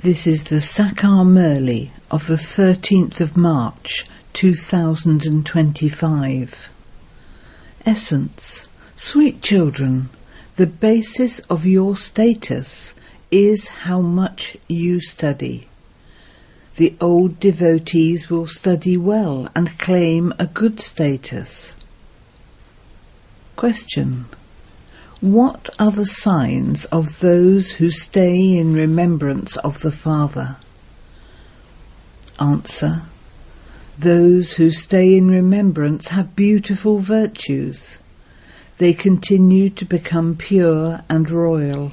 This is the Sakar Murli of the 13th of March 2025. Essence. Sweet children, the basis of your status is how much you study. The old devotees will study well and claim a good status. Question. What are the signs of those who stay in remembrance of the Father? Answer. Those who stay in remembrance have beautiful virtues. They continue to become pure and royal.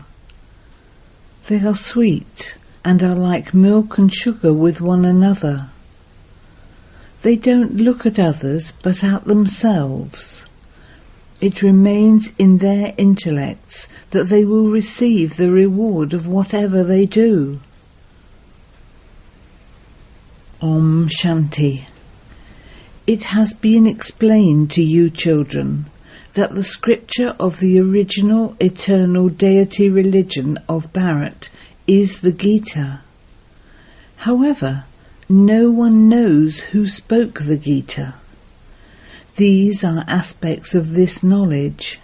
They are sweet and are like milk and sugar with one another. They don't look at others but at themselves. It remains in their intellects that they will receive the reward of whatever they do. Om Shanti. It has been explained to you, children, that the scripture of the original eternal deity religion of Bharat is the Gita. However, no one knows who spoke the Gita. These are aspects of this knowledge,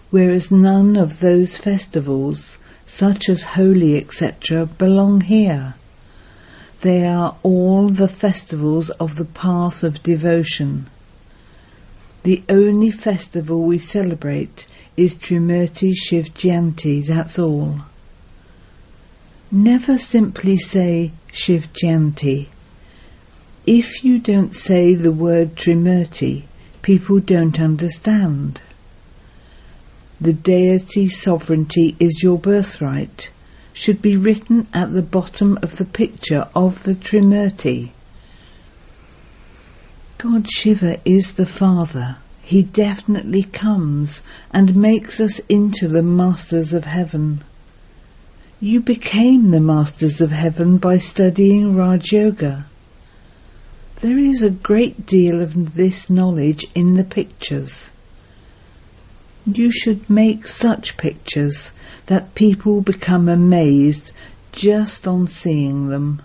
whereas none of those festivals, such as Holi, etc., belong here. They are all the festivals of the path of devotion. The only festival we celebrate is Trimurti Shiv Jayanti, that's all. Never simply say Shiv Jayanti. If you don't say the word Trimurti, people don't understand. The deity sovereignty is your birthright, should be written at the bottom of the picture of the Trimurti. God Shiva is the Father. He definitely comes and makes us into the Masters of Heaven. You became the Masters of Heaven by studying Raj Yoga. There is a great deal of this knowledge in the pictures. You should make such pictures that people become amazed just on seeing them.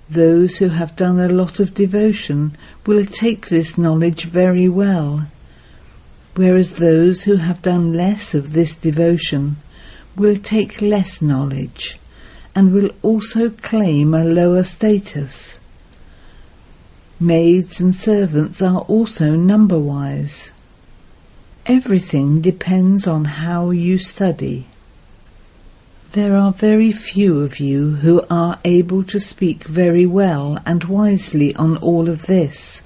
Those who have done a lot of devotion will take this knowledge very well, whereas those who have done less of this devotion will take less knowledge and will also claim a lower status. Maids and servants are also number-wise. Everything depends on how you study. There are very few of you who are able to speak very well and wisely on all of this.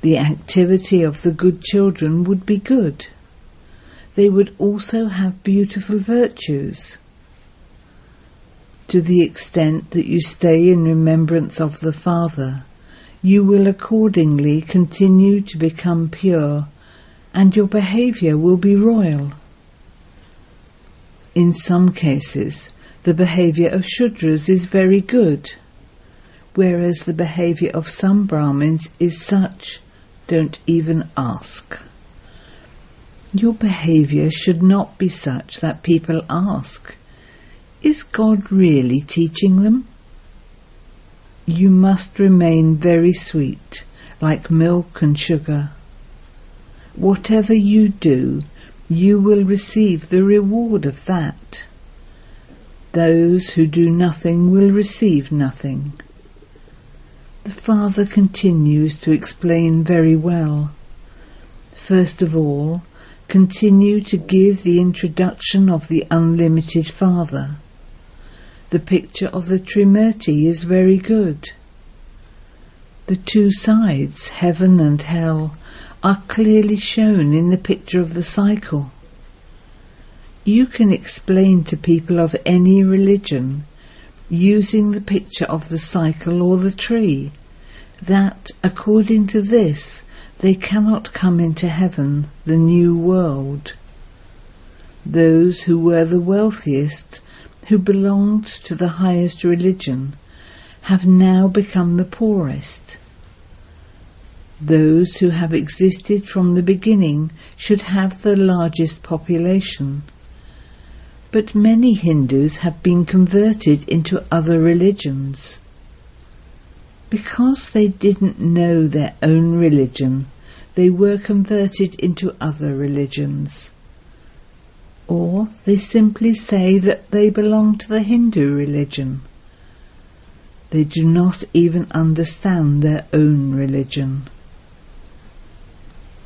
The activity of the good children would be good. They would also have beautiful virtues. To the extent that you stay in remembrance of the Father, you will accordingly continue to become pure, and your behaviour will be royal. In some cases, the behaviour of Shudras is very good, whereas the behaviour of some Brahmins is such, don't even ask. Your behaviour should not be such that people ask, is God really teaching them? You must remain very sweet, like milk and sugar. Whatever you do, you will receive the reward of that. Those who do nothing will receive nothing. The Father continues to explain very well. First of all, continue to give the introduction of the unlimited Father. The picture of the Trimurti is very good. The two sides, heaven and hell, are clearly shown in the picture of the cycle. You can explain to people of any religion, using the picture of the cycle or the tree, that, according to this, they cannot come into heaven, the new world. Those who were the wealthiest, who belonged to the highest religion, have now become the poorest. Those who have existed from the beginning should have the largest population. But many Hindus have been converted into other religions. Because they didn't know their own religion, they were converted into other religions. Or they simply say that they belong to the Hindu religion. They do not even understand their own religion.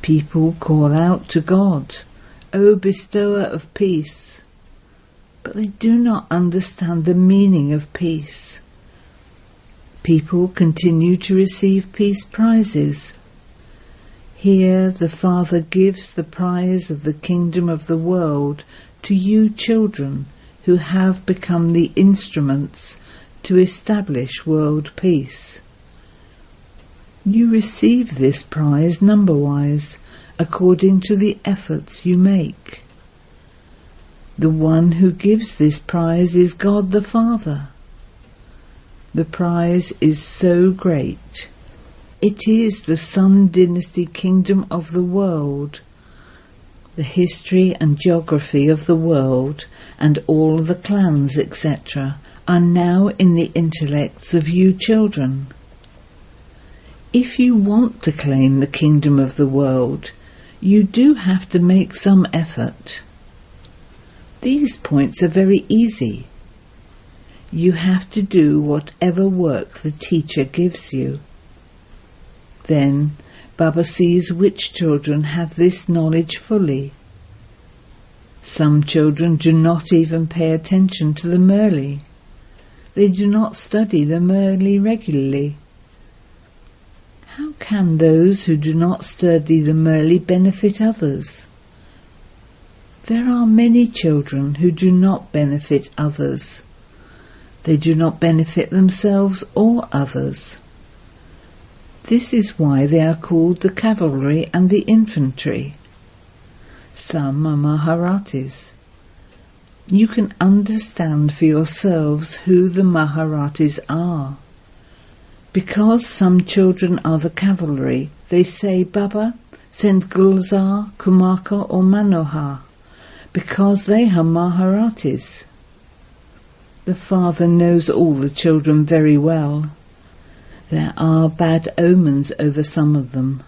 People call out to God, "O bestower of peace," but they do not understand the meaning of peace. People continue to receive peace prizes. Here the Father gives the prize of the kingdom of the world to you children who have become the instruments to establish world peace. You receive this prize number-wise, according to the efforts you make. The one who gives this prize is God the Father. The prize is so great. It is the Sun Dynasty kingdom of the world. The history and geography of the world and all the clans, etc., are now in the intellects of you children. If you want to claim the kingdom of the world, you do have to make some effort. These points are very easy. You have to do whatever work the teacher gives you. Then Baba sees which children have this knowledge fully. Some children do not even pay attention to the Murli. They do not study the Murli regularly. How can those who do not study the Murli benefit others? There are many children who do not benefit others. They do not benefit themselves or others. This is why they are called the cavalry and the infantry. Some are Maharatis. You can understand for yourselves who the Maharatis are. Because some children are the cavalry, they say, "Baba, send Gulzar, Kumaka or Manohar," because they are Maharatis. The Father knows all the children very well. There are bad omens over some of them.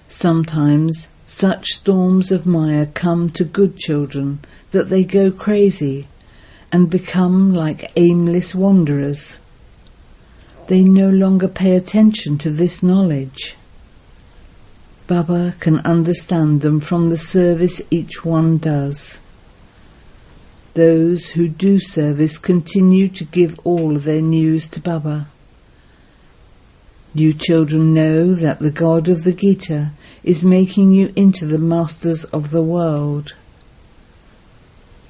Sometimes such storms of Maya come to good children that they go crazy and become like aimless wanderers. They no longer pay attention to this knowledge. Baba can understand them from the service each one does. Those who do service continue to give all their news to Baba. You children know that the God of the Gita is making you into the masters of the world.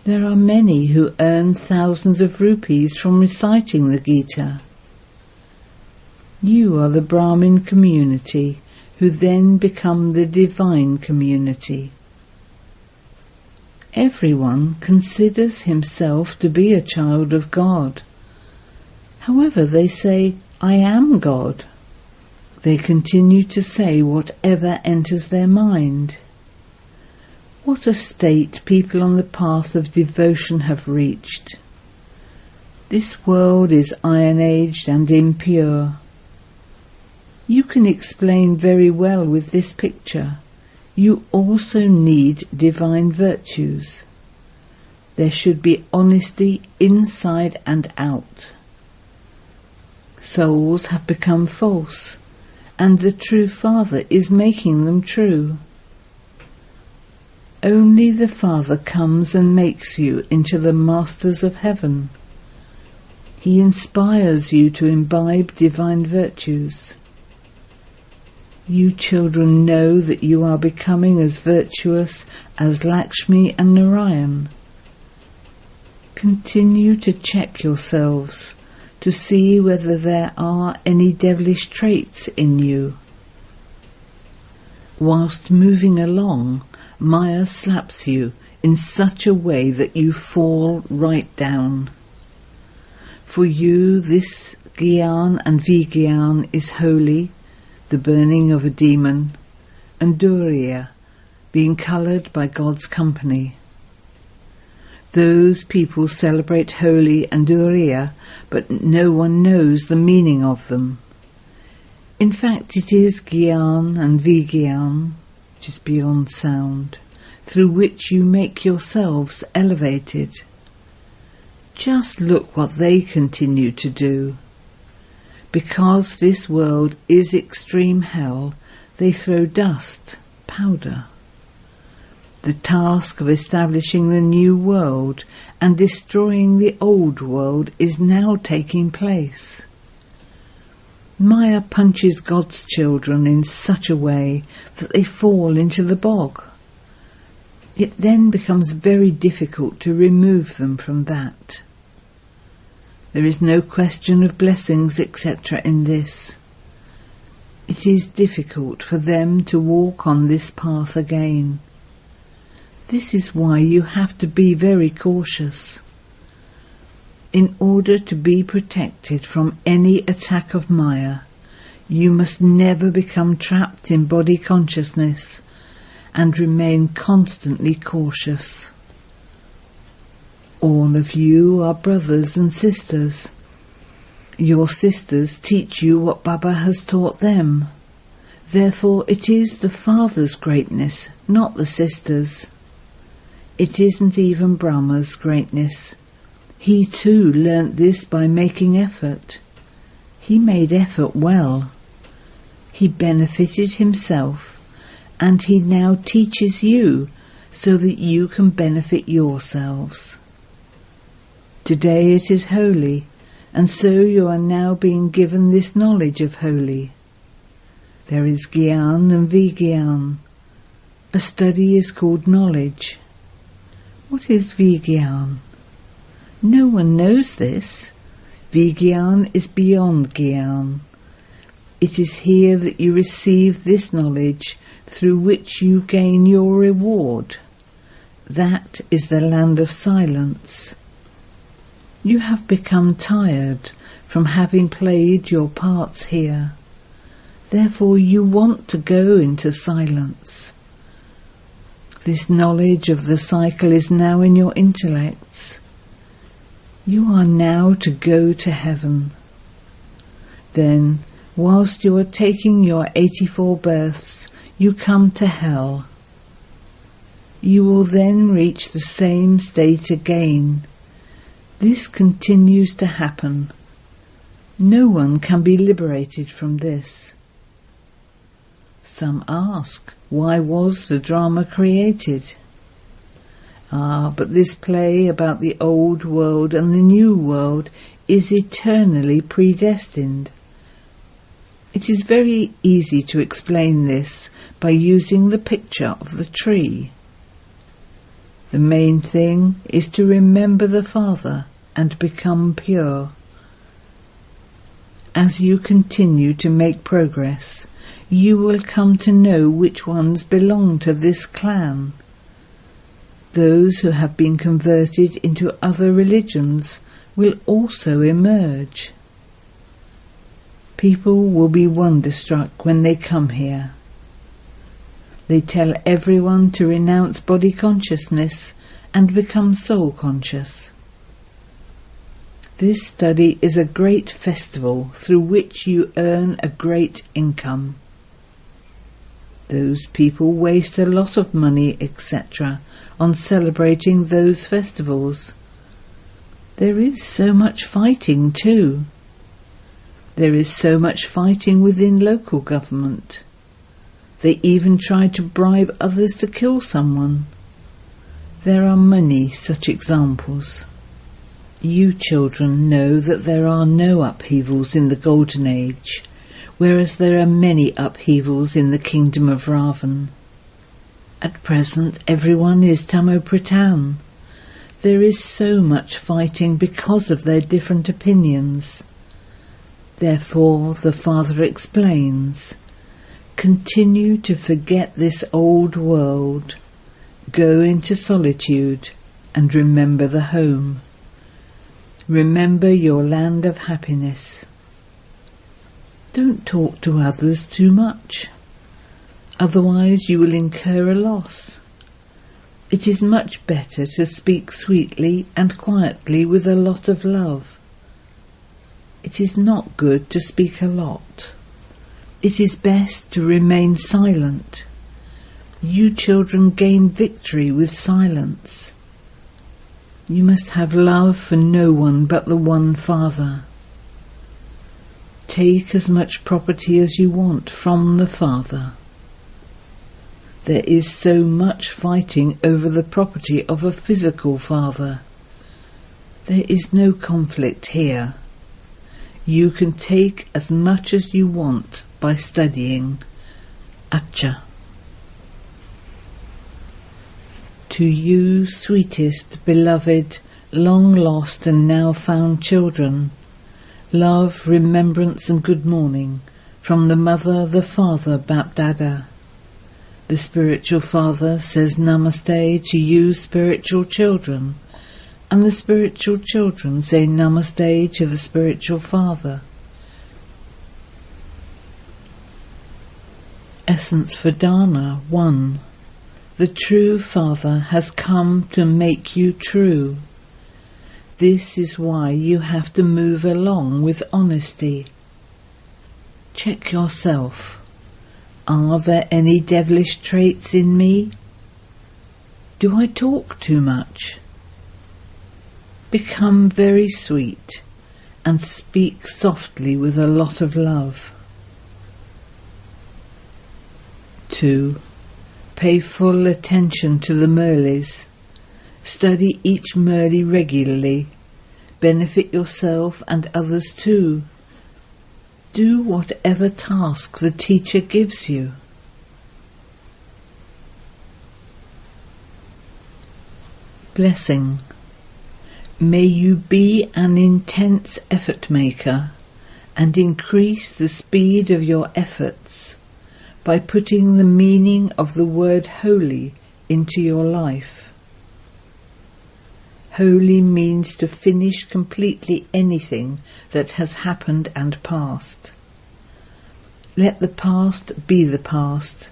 There are many who earn thousands of rupees from reciting the Gita. You are the Brahmin community, who then become the divine community. Everyone considers himself to be a child of God. However, they say, "I am God." They continue to say whatever enters their mind. What a state people on the path of devotion have reached. This world is iron-aged and impure. You can explain very well with this picture. You also need divine virtues. There should be honesty inside and out. Souls have become false, and the true Father is making them true. Only the Father comes and makes you into the masters of heaven. He inspires you to imbibe divine virtues. You children know that you are becoming as virtuous as Lakshmi and Narayan. Continue to check yourselves to see whether there are any devilish traits in you. Whilst moving along, Maya slaps you in such a way that you fall right down. For you, this Gyan and Vigyan is holy, the burning of a demon, and Durya, being coloured by God's company. Those people celebrate Holi and Uriya, but no one knows the meaning of them. In fact, it is Gyan and Vigyan, which is beyond sound, through which you make yourselves elevated. Just look what they continue to do. Because this world is extreme hell, they throw dust, powder. The task of establishing the new world and destroying the old world is now taking place. Maya punches God's children in such a way that they fall into the bog. It then becomes very difficult to remove them from that. There is no question of blessings, etc. in this. It is difficult for them to walk on this path again. This is why you have to be very cautious. In order to be protected from any attack of Maya, you must never become trapped in body consciousness and remain constantly cautious. All of you are brothers and sisters. Your sisters teach you what Baba has taught them. Therefore it is the father's greatness, not the sisters'. It isn't even Brahma's greatness. He too learnt this by making effort. He made effort well. He benefited himself, and he now teaches you so that you can benefit yourselves. Today it is Holi, and so you are now being given this knowledge of Holi. There is Gyan and Vigyan. A study is called knowledge. What is Vigyan? No one knows this. Vigyan is beyond Gyan. It is here that you receive this knowledge through which you gain your reward. That is the land of silence. You have become tired from having played your parts here. Therefore you want to go into silence. This knowledge of the cycle is now in your intellects. You are now to go to heaven. Then, whilst you are taking your 84 births, you come to hell. You will then reach the same state again. This continues to happen. No one can be liberated from this. Some ask, why was the drama created? But this play about the old world and the new world is eternally predestined. It is very easy to explain this by using the picture of the tree. The main thing is to remember the Father and become pure. As you continue to make progress, you will come to know which ones belong to this clan. Those who have been converted into other religions will also emerge. People will be wonderstruck when they come here. They tell everyone to renounce body consciousness and become soul conscious. This study is a great festival through which you earn a great income. Those people waste a lot of money, etc., on celebrating those festivals. There is so much fighting too. There is so much fighting within local government. They even try to bribe others to kill someone. There are many such examples. You children know that there are no upheavals in the Golden Age, whereas there are many upheavals in the kingdom of Ravan. At present everyone is Tamo-Pradhan. There is so much fighting because of their different opinions. Therefore the Father explains, continue to forget this old world, go into solitude and remember the home. Remember your land of happiness. Don't talk to others too much, otherwise you will incur a loss. It is much better to speak sweetly and quietly with a lot of love. It is not good to speak a lot. It is best to remain silent. You children gain victory with silence. You must have love for no one but the one Father. Take as much property as you want from the Father. There is so much fighting over the property of a physical father. There is no conflict here. You can take as much as you want by studying. Acha. To you, sweetest, beloved, long lost and now found children, love, remembrance and good morning from the Mother, the Father, Bapdada. The spiritual father says namaste to you spiritual children, and the spiritual children say namaste to the spiritual father. Essence for Dharna 1. The true Father has come to make you true. This is why you have to move along with honesty. Check yourself. Are there any devilish traits in me? Do I talk too much? Become very sweet and speak softly with a lot of love. 2. Pay full attention to the Murlis. Study each Murli regularly. Benefit yourself and others too. Do whatever task the teacher gives you. Blessing. May you be an intense effort maker and increase the speed of your efforts by putting the meaning of the word holy into your life. Holy means to finish completely anything that has happened and passed. Let the past be the past,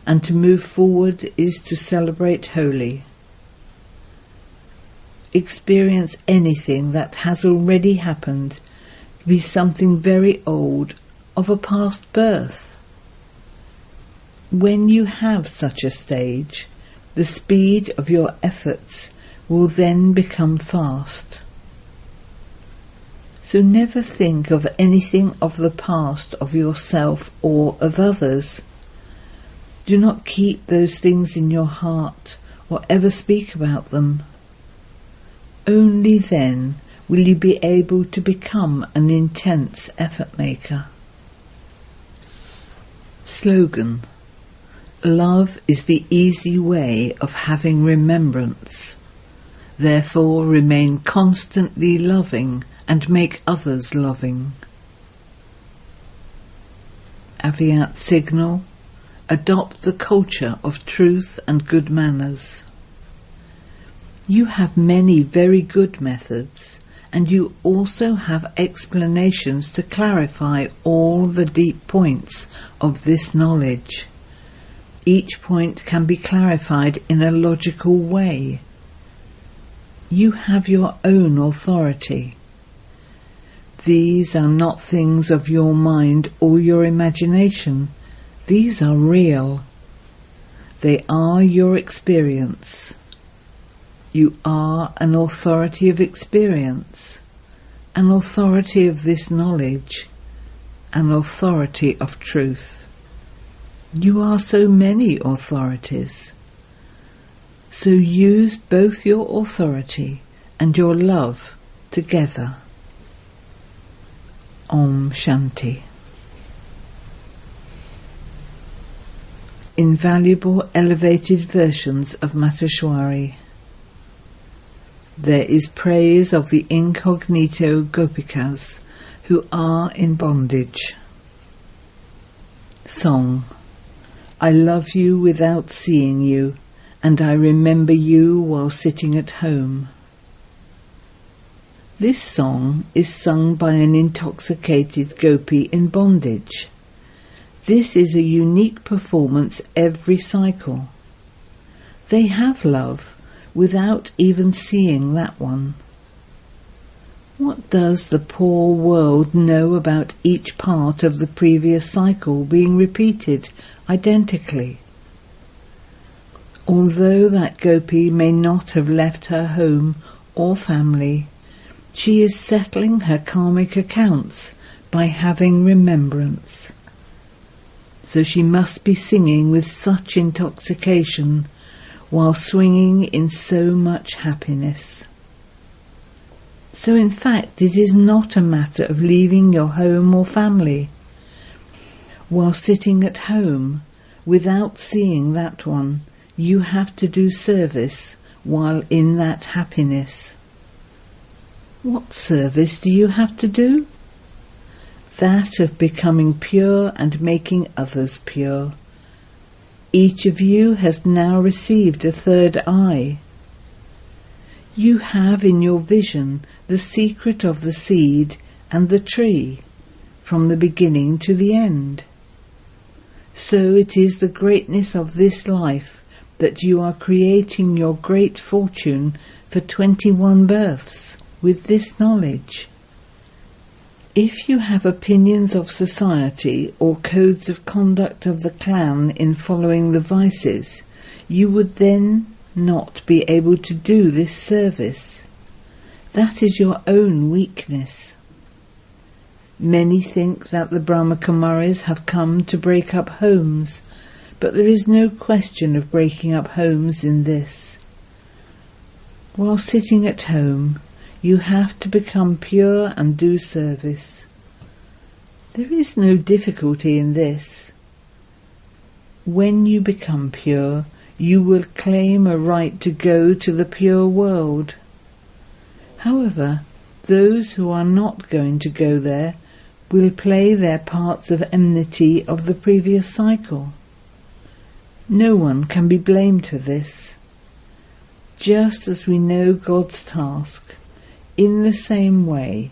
and to move forward is to celebrate holy. Experience anything that has already happened to be something very old of a past birth. When you have such a stage, the speed of your efforts will then become fast. So never think of anything of the past of yourself or of others. Do not keep those things in your heart or ever speak about them. Only then will you be able to become an intense effort maker. Slogan: Love is the easy way of having remembrance. Therefore remain constantly loving and make others loving. Aviat signal: adopt the culture of truth and good manners. You have many very good methods, and you also have explanations to clarify all the deep points of this knowledge. Each point can be clarified in a logical way. You have your own authority. These are not things of your mind or your imagination. These are real. They are your experience. You are an authority of experience, an authority of this knowledge, an authority of truth. You are so many authorities. So use both your authority and your love together. Om Shanti. Invaluable elevated versions of Mateshwari. There is praise of the incognito gopikas who are in bondage. Song. I love you without seeing you, and I remember you while sitting at home. This song is sung by an intoxicated gopi in bondage. This is a unique performance every cycle. They have love without even seeing that one. What does the poor world know about each part of the previous cycle being repeated identically? Although that gopi may not have left her home or family, she is settling her karmic accounts by having remembrance. So she must be singing with such intoxication while swinging in so much happiness. So in fact it is not a matter of leaving your home or family. While sitting at home without seeing that one, you have to do service while in that happiness. What service do you have to do? That of becoming pure and making others pure. Each of you has now received a third eye. You have in your vision the secret of the seed and the tree, from the beginning to the end. So it is the greatness of this life that you are creating your great fortune for 21 births with this knowledge. If you have opinions of society or codes of conduct of the clan in following the vices, you would then not be able to do this service. That is your own weakness. Many think that the Brahmakumaris have come to break up homes, but there is no question of breaking up homes in this. While sitting at home, you have to become pure and do service. There is no difficulty in this. When you become pure, you will claim a right to go to the pure world. However, those who are not going to go there will play their parts of enmity of the previous cycle. No one can be blamed for this. Just as we know God's task, in the same way,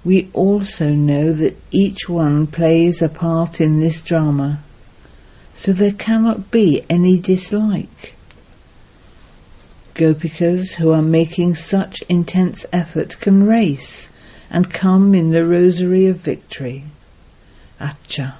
we also know that each one plays a part in this drama, so there cannot be any dislike. Gopikas who are making such intense effort can race and come in the rosary of victory. Acha.